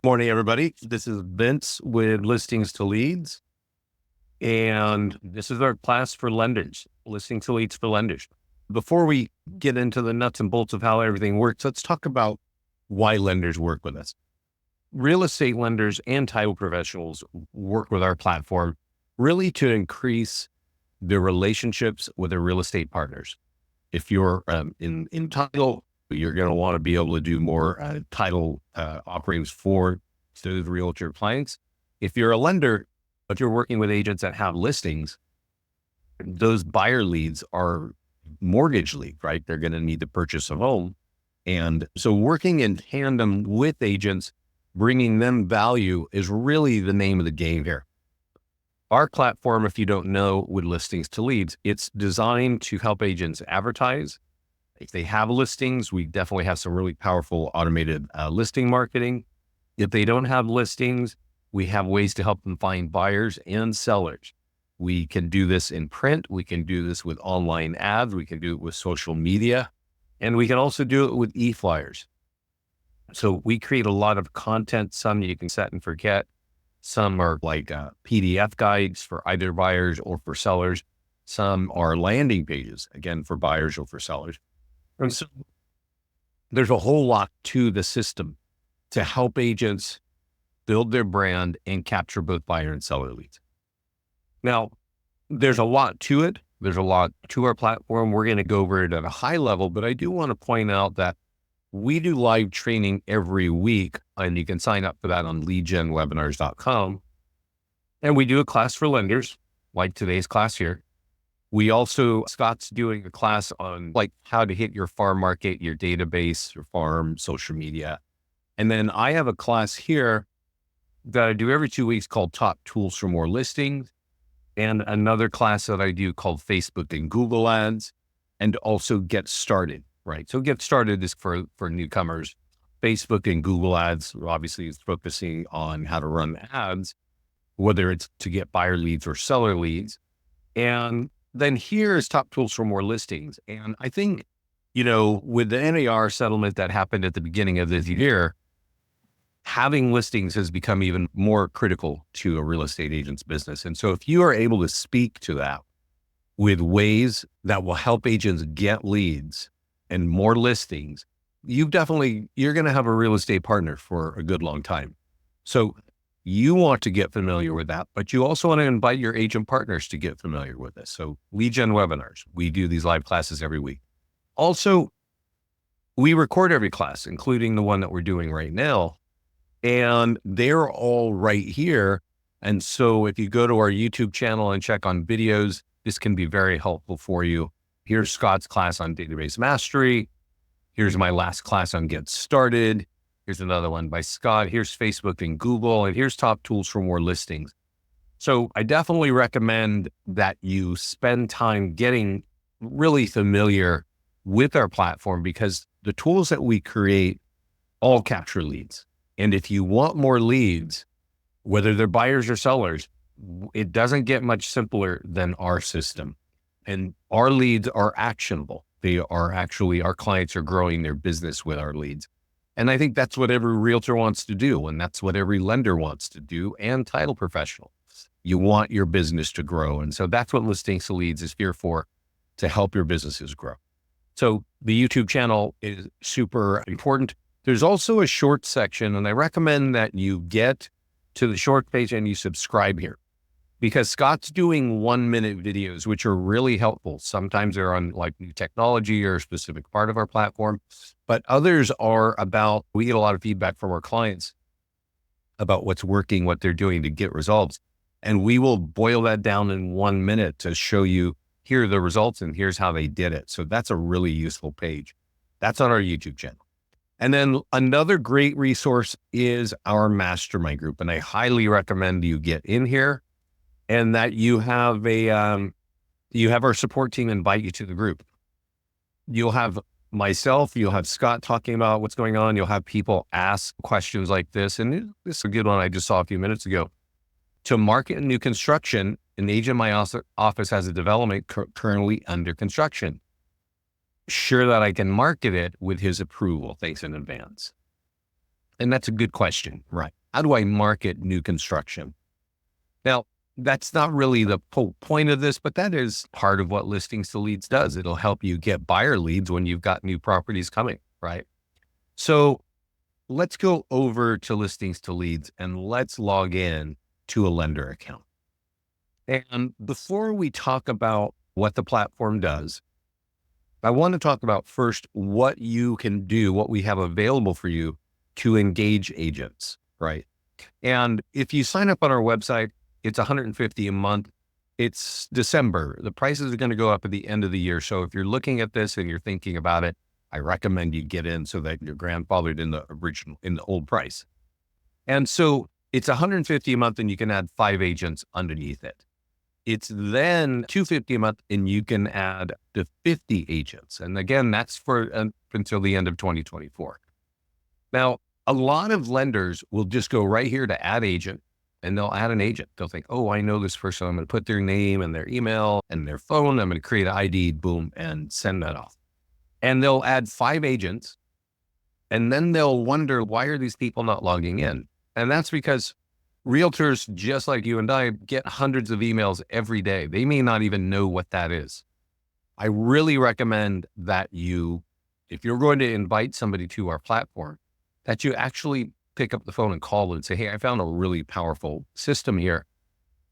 Morning, everybody. This is Vince with Listings to Leads, and this is our class for lenders, Listing to Leads for lenders. Before we get into the nuts and bolts of how everything works, let's talk about why lenders work with us. Real estate lenders and title professionals work with our platform really to increase their relationships with their real estate partners. If you're in title, you're going to want to be able to do more title offerings for those realtor clients. If you're a lender, but you're working with agents that have listings, those buyer leads are mortgage leads, right? They're going to need to purchase a home. And so working in tandem with agents, bringing them value is really the name of the game here. Our platform, if you don't know, with Listings to Leads, it's designed to help agents advertise. If they have listings, we definitely have some really powerful automated listing marketing. If they don't have listings, we have ways to help them find buyers and sellers. We can do this in print. We can do this with online ads. We can do it with social media, and we can also do it with e-flyers. So we create a lot of content. Some you can set and forget. Some are like PDF guides for either buyers or for sellers. Some are landing pages, again, for buyers or for sellers. And so there's a whole lot to the system to help agents build their brand and capture both buyer and seller leads. Now, there's a lot to it. There's a lot to our platform. We're going to go over it at a high level, but I do want to point out that we do live training every week, and you can sign up for that on leadgenwebinars.com. And we do a class for lenders, like today's class here. We also, Scott's doing a class on like how to hit your farm market, your database, your farm, social media. And then I have a class here that I do every 2 weeks called Top Tools for More Listings, and another class that I do called Facebook and Google Ads, and also Get Started, right? So Get Started is for newcomers. Facebook and Google Ads obviously is focusing on how to run ads, whether it's to get buyer leads or seller leads. And then here's Top Tools for More Listings. And I think, with the NAR settlement that happened at the beginning of this year, having listings has become even more critical to a real estate agent's business. And so if you are able to speak to that with ways that will help agents get leads and more listings, you're going to have a real estate partner for a good long time. So you want to get familiar with that, but you also want to invite your agent partners to get familiar with this. So Lead Gen webinars, we do these live classes every week. Also, we record every class, including the one that we're doing right now, and they're all right here. And so if you go to our YouTube channel and check on videos, this can be very helpful for you. Here's Scott's class on database mastery. Here's my last class on Get Started. Here's another one by Scott. Here's Facebook and Google, and here's Top Tools for More Listings. So I definitely recommend that you spend time getting really familiar with our platform, because the tools that we create all capture leads. And if you want more leads, whether they're buyers or sellers, it doesn't get much simpler than our system. And our leads are actionable. They are actually, our clients are growing their business with our leads. And I think that's what every realtor wants to do. And that's what every lender wants to do, and title professional. You want your business to grow. And so that's what Listings to Leads is here for, to help your businesses grow. So the YouTube channel is super important. There's also a short section, and I recommend that you get to the short page and you subscribe here, because Scott's doing 1-minute videos, which are really helpful. Sometimes they're on like new technology or a specific part of our platform, but others are about, we get a lot of feedback from our clients about what's working, what they're doing to get results. And we will boil that down in 1 minute to show you, here are the results and here's how they did it. So that's a really useful page. That's on our YouTube channel. And then another great resource is our mastermind group. And I highly recommend you get in here, and that you have our support team invite you to the group. You'll have myself, you'll have Scott talking about what's going on. You'll have people ask questions like this. And this is a good one I just saw a few minutes ago. To market new construction, an agent in my office has a development currently under construction. Sure that I can market it with his approval. Thanks in advance. And that's a good question, right? how do I market new construction? Now, that's not really the whole point of this, but that is part of what Listings to Leads does. It'll help you get buyer leads when you've got new properties coming, right? So let's go over to Listings to Leads and let's log in to a lender account. And before we talk about what the platform does, I want to talk about first what you can do, what we have available for you to engage agents, right? And if you sign up on our website, it's $150 a month. It's December. The prices are going to go up at the end of the year. So if you're looking at this and you're thinking about it, I recommend you get in so that you're grandfathered in the old price. And so it's $150 a month and you can add 5 agents underneath it. It's then $250 a month and you can add to 50 agents. And again, that's for until the end of 2024. Now, a lot of lenders will just go right here to add agent and they'll add an agent. They'll think, oh, I know this person. I'm going to put their name and their email and their phone. I'm going to create an ID, boom, and send that off. And they'll add 5 agents and then they'll wonder, why are these people not logging in? And that's because realtors, just like you and I, get hundreds of emails every day. They may not even know what that is. I really recommend that you, if you're going to invite somebody to our platform, that you actually pick up the phone and call and say, hey, I found a really powerful system here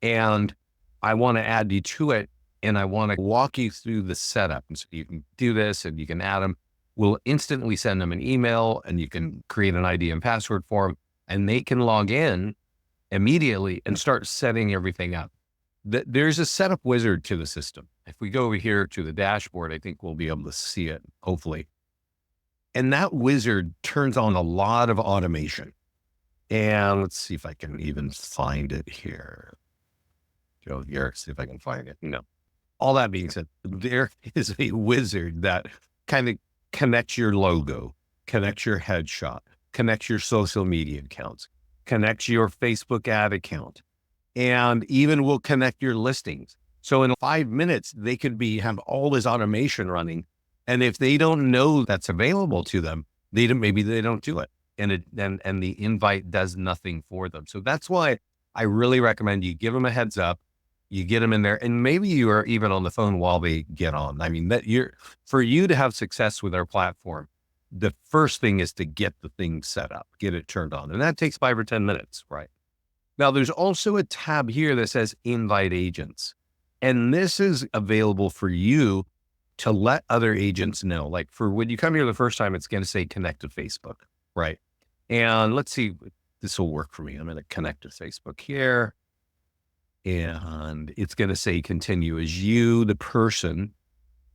and I want to add you to it. And I want to walk you through the setup. And so you can do this and you can add them. We'll instantly send them an email and you can create an ID and password for them and they can log in immediately and start setting everything up. There's a setup wizard to the system. If we go over here to the dashboard, I think we'll be able to see it, hopefully. And that wizard turns on a lot of automation. And let's see if I can even find it here. Go here, see if I can find it. No. All that being said, there is a wizard that kind of connects your logo, connects your headshot, connects your social media accounts, connects your Facebook ad account, and even will connect your listings. So in 5 minutes, they could have all this automation running. And if they don't know that's available to them, maybe they don't do it. And the invite does nothing for them. So that's why I really recommend you give them a heads up, you get them in there, and maybe you are even on the phone while they get on. I mean, for you to have success with our platform, the first thing is to get the thing set up, get it turned on. And that takes 5 or 10 minutes, right? Now, there's also a tab here that says invite agents. And this is available for you to let other agents know. Like for when you come here the first time, it's going to say connect to Facebook, right? And let's see, this will work for me. I'm going to connect to Facebook here. And it's going to say continue as you, the person.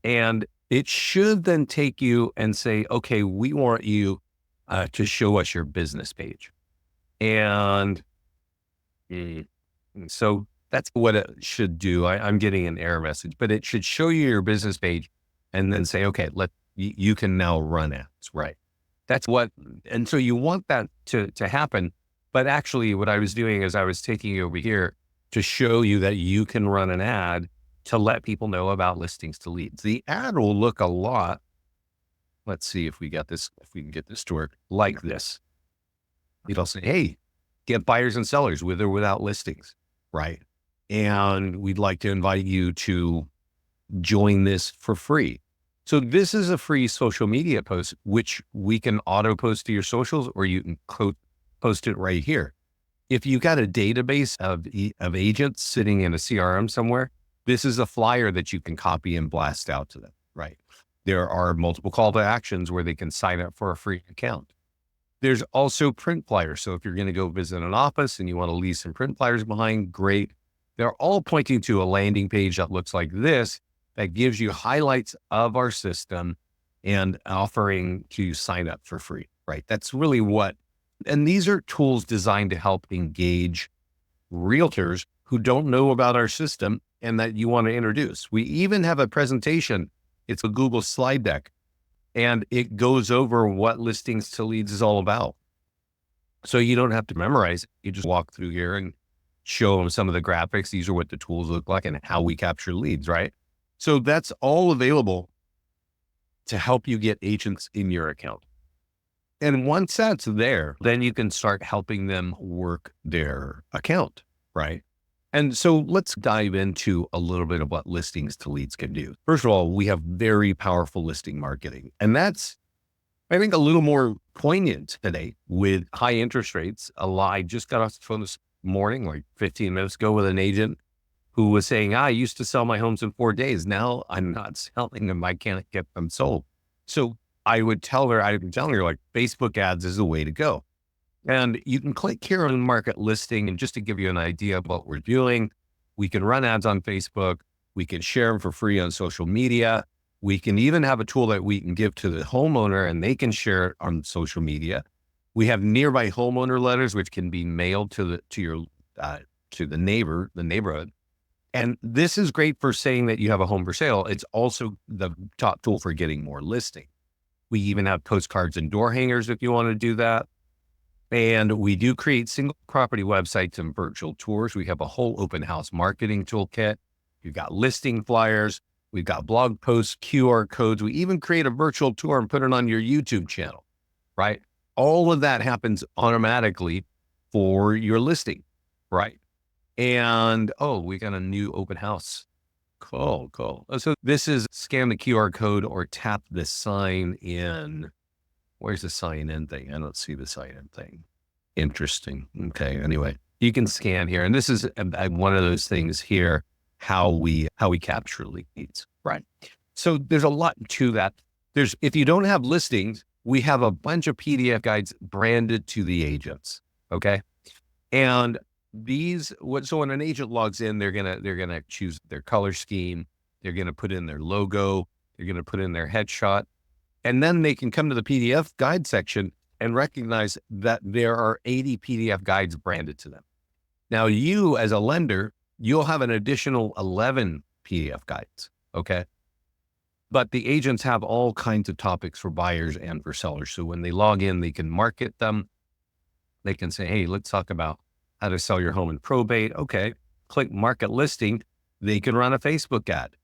And it should then take you and say, okay, we want you to show us your business page. And so that's what it should do. I'm getting an error message, but it should show you your business page and then say, okay, you can now run ads, right? That's what, and so you want that to happen. But actually what I was doing is I was taking you over here to show you that you can run an ad to let people know about Listings to Leads. The ad will look a lot. Let's see if we can get this to work like this. It'll say, hey, get buyers and sellers with or without listings, right? And we'd like to invite you to join this for free. So this is a free social media post, which we can auto post to your socials, or you can post it right here. If you've got a database of agents sitting in a CRM somewhere, this is a flyer that you can copy and blast out to them, right? There are multiple call to actions where they can sign up for a free account. There's also print flyers. So if you're going to go visit an office and you want to leave some print flyers behind, great. They're all pointing to a landing page that looks like this, that gives you highlights of our system and offering to sign up for free, right? That's really and these are tools designed to help engage realtors who don't know about our system and that you want to introduce. We even have a presentation. It's a Google slide deck, and it goes over what Listings to Leads is all about. So you don't have to memorize it. You just walk through here and show them some of the graphics. These are what the tools look like and how we capture leads, right? So that's all available to help you get agents in your account. And once that's there, then you can start helping them work their account, right? And so let's dive into a little bit of what listings to leads can do. First of all, we have very powerful listing marketing. And that's, I think, a little more poignant today with high interest rates. I just got off the phone this morning, like 15 minutes ago, with an agent who was saying, I used to sell my homes in 4 days. Now I'm not selling them. I can't get them sold. So I've been telling her, like, Facebook ads is the way to go. And you can click here on market listing. And just to give you an idea of what we're doing, we can run ads on Facebook. We can share them for free on social media. We can even have a tool that we can give to the homeowner and they can share it on social media. We have nearby homeowner letters, which can be mailed to the neighborhood. And this is great for saying that you have a home for sale. It's also the top tool for getting more listing. We even have postcards and door hangers if you want to do that. And we do create single property websites and virtual tours. We have a whole open house marketing toolkit. We've got listing flyers. We've got blog posts, QR codes. We even create a virtual tour and put it on your YouTube channel, right? All of that happens automatically for your listing, right? And, we got a new open house. Cool. So this is scan the QR code or tap the sign in. Where's the sign in thing? I don't see the sign in thing. Interesting. Okay. Anyway, you can scan here. And this is one of those things here, how we capture leads, right? So there's a lot to that. If you don't have listings, we have a bunch of PDF guides branded to the agents. Okay. And so when an agent logs in, they're going to choose their color scheme. They're going to put in their logo. They're going to put in their headshot. And then they can come to the PDF guide section and recognize that there are 80 PDF guides branded to them. Now, you as a lender, you'll have an additional 11 PDF guides. Okay. But the agents have all kinds of topics for buyers and for sellers. So when they log in, they can market them. They can say, hey, let's talk about how to sell your home in probate. Okay. Click market listing. They can run a Facebook ad.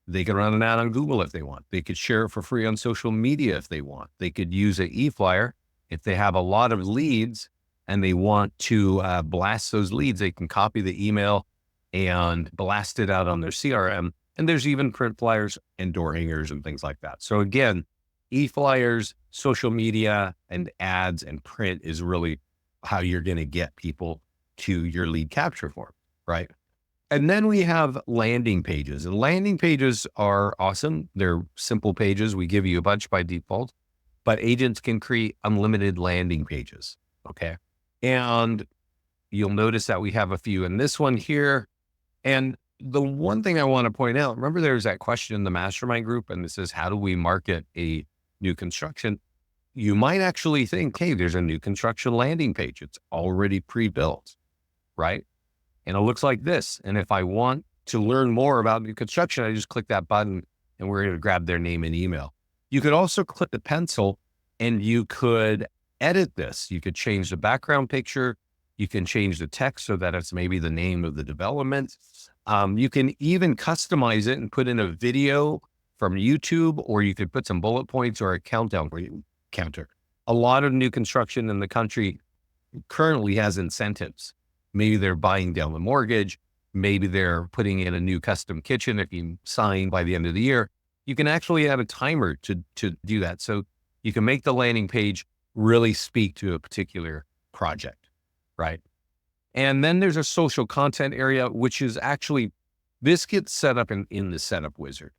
They can run an ad on Google if they want. They could share it for free on social media if they want. They could use an e-flyer. If they have a lot of leads and they want to blast those leads, they can copy the email and blast it out on their CRM. And there's even print flyers and door hangers and things like that. So again, e-flyers, social media, and ads and print is really how you're going to get people to your lead capture form, right? And then we have landing pages, and landing pages are awesome. They're simple pages. We give you a bunch by default, but agents can create unlimited landing pages. Okay. And you'll notice that we have a few in this one here. And the one thing I want to point out, remember there's that question in the mastermind group, and this is how do we market a new construction? You might actually think, hey, there's a new construction landing page. It's already pre-built, right? And it looks like this. And if I want to learn more about new construction, I just click that button and we're going to grab their name and email. You could also click the pencil and you could edit this. You could change the background picture. You can change the text so that it's maybe the name of the development. You can even customize it and put in a video from YouTube, or you could put some bullet points or a countdown counter. A lot of new construction in the country currently has incentives. Maybe they're buying down the mortgage. Maybe they're putting in a new custom kitchen. If you sign by the end of the year, you can actually add a timer to do that. So you can make the landing page really speak to a particular project, right? And then there's a social content area, which is actually, this gets set up in the setup wizard.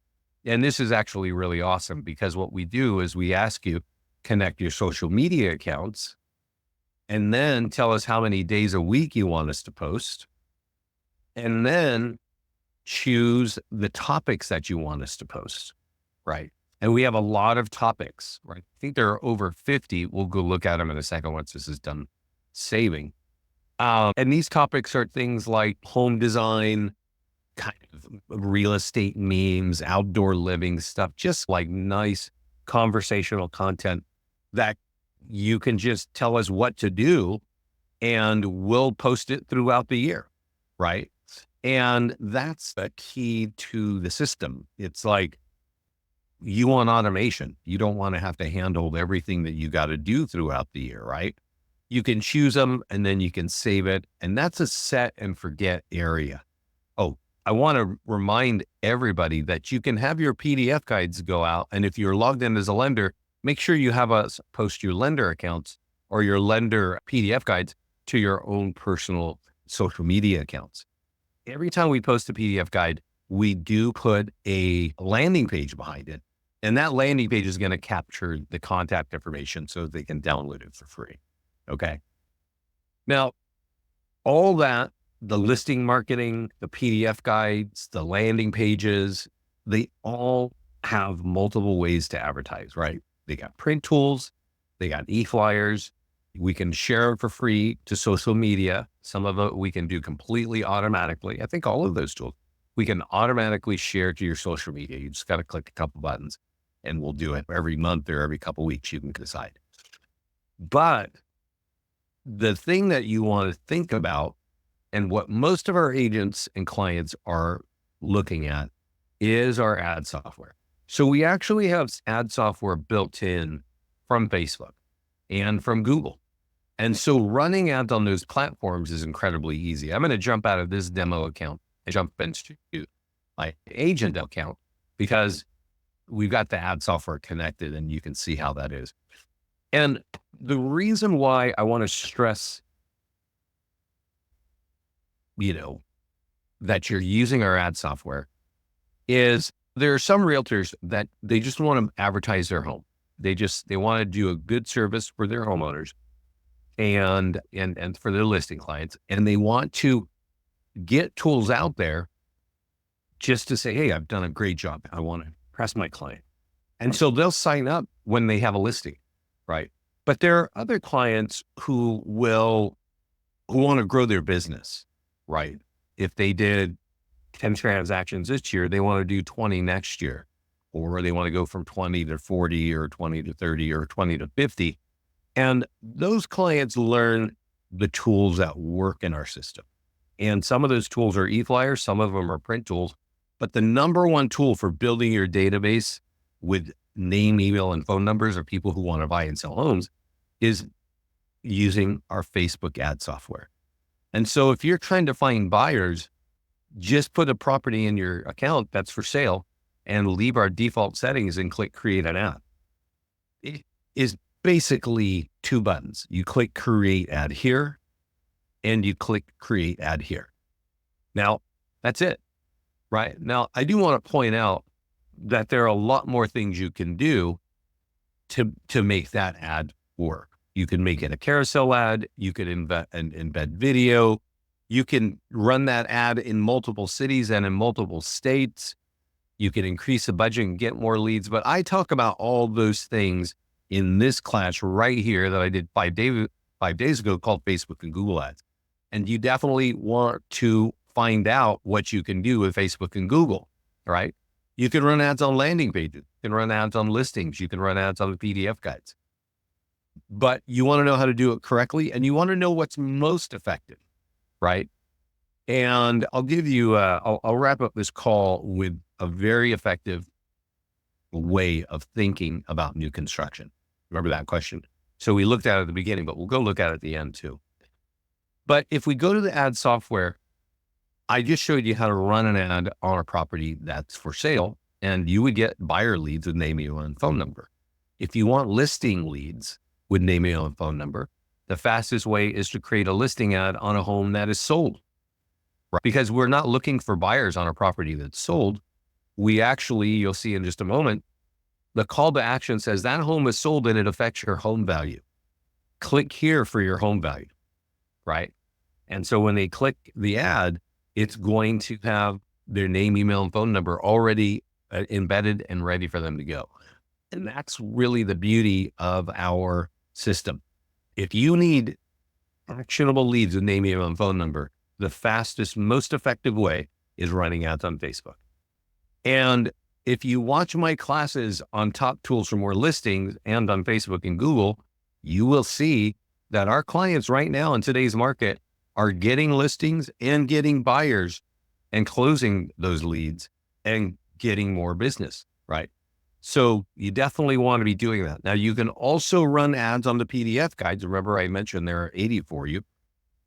And this is actually really awesome because what we do is we ask you, connect your social media accounts, and then tell us how many days a week you want us to post, and then choose the topics that you want us to post, right? And we have a lot of topics, right? I think there are over 50. We'll go look at them in a second once this is done saving. And these topics are things like home design, kind of real estate memes, outdoor living stuff, just like nice conversational content that you can just tell us what to do and we'll post it throughout the year, right? And that's the key to the system. It's like you want automation. You don't want to have to handle everything that you got to do throughout the year, right? You can choose them and then you can save it. And that's a set and forget area. Oh, I want to remind everybody that you can have your PDF guides go out. And if you're logged in as a lender, make sure you have us post your lender accounts or your lender PDF guides to your own personal social media accounts. Every time we post a PDF guide, we do put a landing page behind it. And that landing page is going to capture the contact information so they can download it for free. Okay. Now, all that, the listing marketing, the PDF guides, the landing pages, they all have multiple ways to advertise, right? They got print tools, they got e-flyers. We can share it for free to social media. Some of it we can do completely automatically. I think all of those tools we can automatically share to your social media. You just got to click a couple buttons and we'll do it every month or every couple of weeks. You can decide. But the thing that you want to think about, and what most of our agents and clients are looking at, is our ad software. So we actually have ad software built in from Facebook and from Google. And so running ads on those platforms is incredibly easy. I'm going to jump out of this demo account and jump into my agent account because we've got the ad software connected and you can see how that is. And the reason why I want to stress, that you're using our ad software is there are some realtors that they just want to advertise their home. They want to do a good service for their homeowners and for their listing clients. And they want to get tools out there just to say, hey, I've done a great job. I want to impress my client. And so they'll sign up when they have a listing, right? But there are other clients who want to grow their business, right? If they did 10 transactions this year, they want to do 20 next year, or they want to go from 20 to 40 or 20 to 30 or 20 to 50. And those clients learn the tools that work in our system. And some of those tools are e-flyers, some of them are print tools. But the number one tool for building your database with name, email, and phone numbers of people who want to buy and sell homes is using our Facebook ad software. And so if you're trying to find buyers, just put a property in your account that's for sale and leave our default settings and click create an ad. It is basically two buttons. You click create ad here and you click create ad here. Now that's it, right? Now I do want to point out that there are a lot more things you can do to make that ad work. You can make it a carousel ad. You could embed video. You can run that ad in multiple cities and in multiple states. You can increase the budget and get more leads. But I talk about all those things in this class right here that I did 5 days ago called Facebook and Google Ads. And you definitely want to find out what you can do with Facebook and Google, right? You can run ads on landing pages. You can run ads on listings. You can run ads on the PDF guides. But you want to know how to do it correctly, and you want to know what's most effective, right? And I'll give you, I'll wrap up this call with a very effective way of thinking about new construction. Remember that question? So we looked at it at the beginning, but we'll go look at it at the end too. But if we go to the ad software, I just showed you how to run an ad on a property that's for sale, and you would get buyer leads with name, email, and phone number. If you want listing leads with name, email, and phone number, the fastest way is to create a listing ad on a home that is sold. Right? Because we're not looking for buyers on a property that's sold. We actually, you'll see in just a moment, the call to action says that home is sold and it affects your home value. Click here for your home value, right? And so when they click the ad, it's going to have their name, email, and phone number already embedded and ready for them to go. And that's really the beauty of our system. If you need actionable leads with name, email, and phone number, the fastest, most effective way is running ads on Facebook. And if you watch my classes on top tools for more listings and on Facebook and Google, you will see that our clients right now in today's market are getting listings and getting buyers and closing those leads and getting more business, right? So you definitely want to be doing that. Now you can also run ads on the PDF guides. Remember I mentioned there are 80 for you,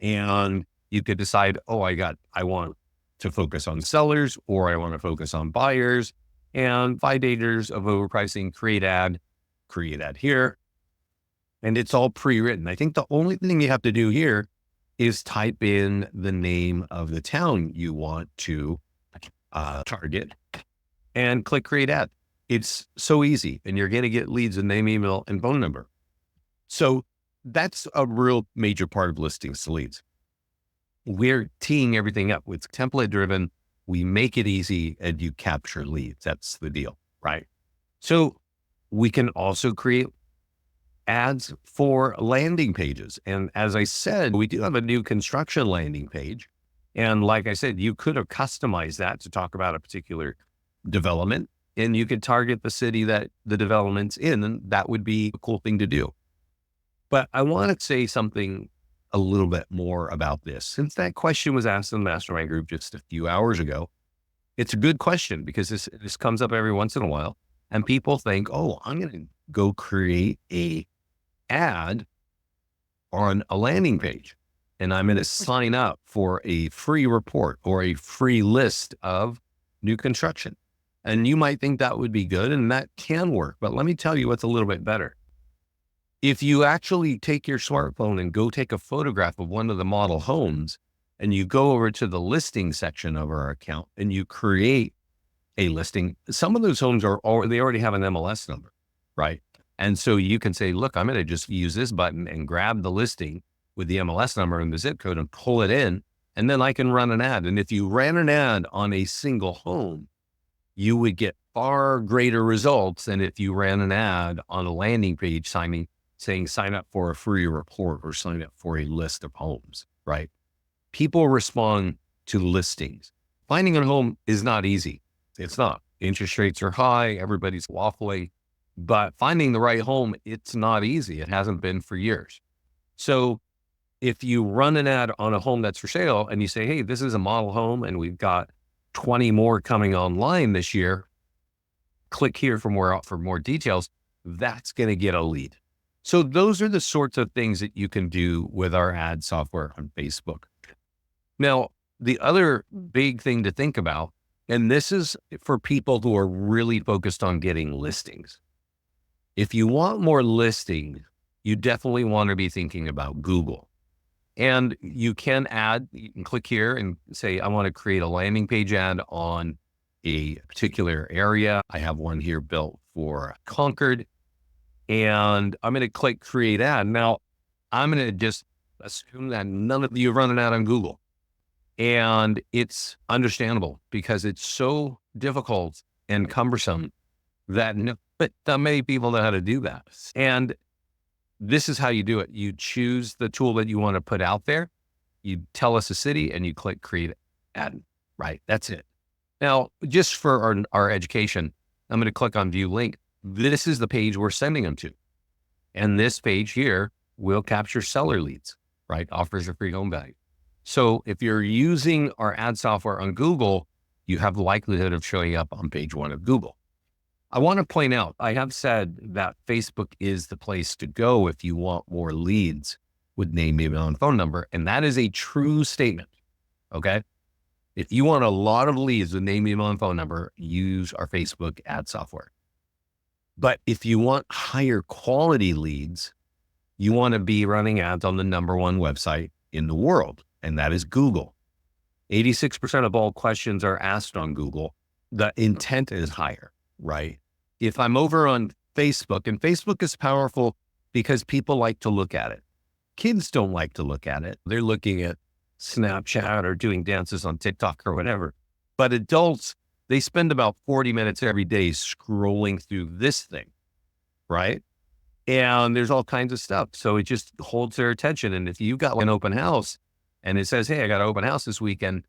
and you could decide, oh, I want to focus on sellers, or I want to focus on buyers, and 5 dangers of overpricing, create ad here. And it's all pre-written. I think the only thing you have to do here is type in the name of the town you want to target and click create ad. It's so easy, and you're going to get leads with name, email, and phone number. So that's a real major part of listings to leads. We're teeing everything up. It's template driven. We make it easy and you capture leads. That's the deal, right? So we can also create ads for landing pages. And as I said, we do have a new construction landing page. And like I said, you could have customized that to talk about a particular development, and you could target the city that the development's in, and that would be a cool thing to do. But I want to say something a little bit more about this. Since that question was asked in the mastermind group just a few hours ago, it's a good question because this comes up every once in a while. And people think, oh, I'm going to go create a ad on a landing page, and I'm going to sign up for a free report or a free list of new construction. And you might think that would be good, and that can work. But let me tell you what's a little bit better. If you actually take your smartphone and go take a photograph of one of the model homes, and you go over to the listing section of our account and you create a listing, some of those homes they already have an MLS number, right? And so you can say, look, I'm going to just use this button and grab the listing with the MLS number and the zip code and pull it in, and then I can run an ad. And if you ran an ad on a single home, you would get far greater results than if you ran an ad on a landing page saying sign up for a free report or sign up for a list of homes, right? People respond to listings. Finding a home is not easy. It's not. Interest rates are high. Everybody's waffling. But finding the right home, it's not easy. It hasn't been for years. So if you run an ad on a home that's for sale and you say, hey, this is a model home and we've got 20 more coming online this year, click here for more details, that's going to get a lead. So those are the sorts of things that you can do with our ad software on Facebook. Now, the other big thing to think about, and this is for people who are really focused on getting listings. If you want more listings, you definitely want to be thinking about Google. And you can click here and say, I want to create a landing page ad on a particular area. I have one here built for Concord, and I'm going to click create ad. Now, I'm going to just assume that none of you run an ad on Google. And it's understandable because it's so difficult and cumbersome that not many people know how to do that. And this is how you do it. You choose the tool that you want to put out there. You tell us a city and you click create ad, right? That's it. Now, just for our education, I'm going to click on view link. This is the page we're sending them to. And this page here will capture seller leads, right? Offers a free home value. So if you're using our ad software on Google, you have the likelihood of showing up on page 1 of Google. I want to point out, I have said that Facebook is the place to go if you want more leads with name, email, and phone number. And that is a true statement. Okay. If you want a lot of leads with name, email, and phone number, use our Facebook ad software. But if you want higher quality leads, you want to be running ads on the #1 website in the world, and that is Google. 86% of all questions are asked on Google. The intent is higher, right? If I'm over on Facebook, and Facebook is powerful because people like to look at it. Kids don't like to look at it. They're looking at Snapchat or doing dances on TikTok or whatever. But adults, they spend about 40 minutes every day scrolling through this thing, right? And there's all kinds of stuff. So it just holds their attention. And if you've got an open house and it says, hey, I got an open house this weekend,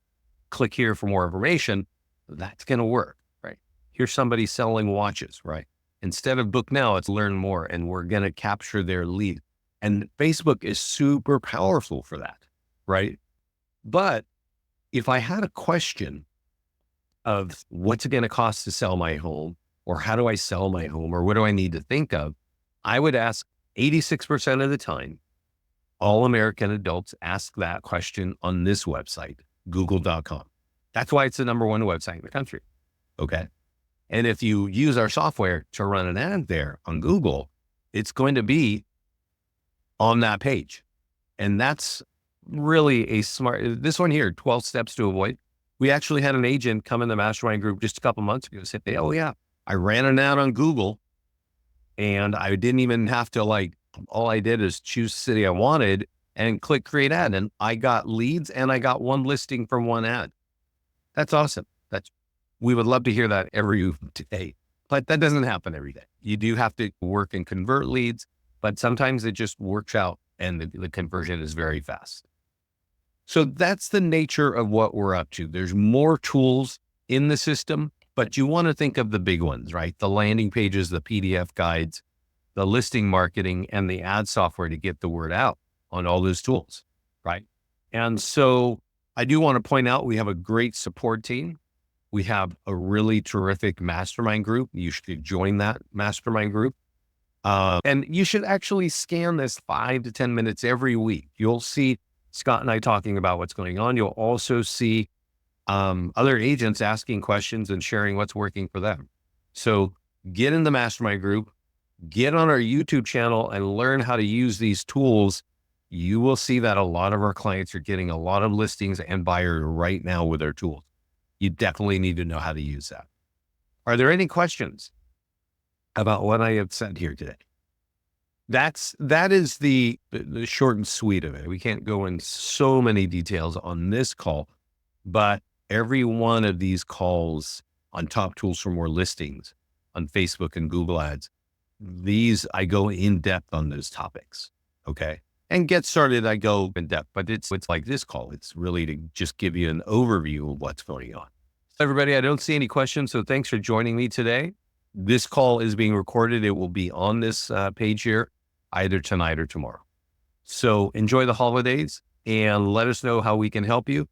click here for more information, that's going to work, right? Here's somebody selling watches, right? Instead of book now, it's learn more, and we're going to capture their lead. And Facebook is super powerful for that, right? But if I had a question of what's it going to cost to sell my home, or how do I sell my home, or what do I need to think of? I would ask 86% of the time, all American adults ask that question on this website, google.com. That's why it's the number one website in the country. Okay. And if you use our software to run an ad there on Google, it's going to be on that page. And that's really a smart, this one here, 12 steps to avoid. We actually had an agent come in the mastermind group just a couple months ago and say, oh yeah, I ran an ad on Google and I didn't even have to all I did is choose the city I wanted and click create ad. And I got leads and I got one listing from one ad. That's awesome. We would love to hear that every day, but that doesn't happen every day. You do have to work and convert leads, but sometimes it just works out and the conversion is very fast. So that's the nature of what we're up to. There's more tools in the system, but you want to think of the big ones, right? The landing pages, the PDF guides, the listing marketing, and the ad software to get the word out on all those tools, right? And so I do want to point out, we have a great support team. We have a really terrific mastermind group. You should join that mastermind group. And you should actually scan this 5 to 10 minutes every week. You'll see Scott and I talking about what's going on. You'll also see other agents asking questions and sharing what's working for them. So get in the mastermind group, get on our YouTube channel and learn how to use these tools. You will see that a lot of our clients are getting a lot of listings and buyers right now with our tools. You definitely need to know how to use that. Are there any questions about what I have said here today? That is the short and sweet of it. We can't go in so many details on this call, but every one of these calls on Top Tools for More Listings on Facebook and Google Ads, I go in depth on those topics. Okay. And Get Started, I go in depth, but it's like this call. It's really to just give you an overview of what's going on. So everybody, I don't see any questions. So thanks for joining me today. This call is being recorded. It will be on this page here, either tonight or tomorrow. So enjoy the holidays and let us know how we can help you.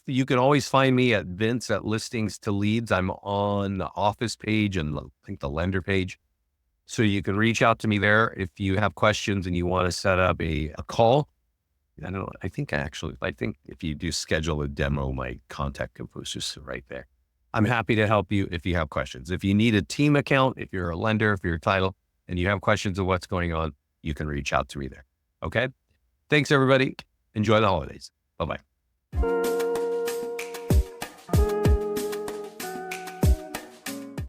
You can always find me at Vince at Listings to Leads. I'm on the office page and I think the lender page. So you can reach out to me there if you have questions and you want to set up a call. I think if you do schedule a demo, my contact info is just right there. I'm happy to help you if you have questions. If you need a team account, if you're a lender, if you're a title, and you have questions of what's going on, you can reach out to me there. Okay. Thanks everybody. Enjoy the holidays. Bye-bye.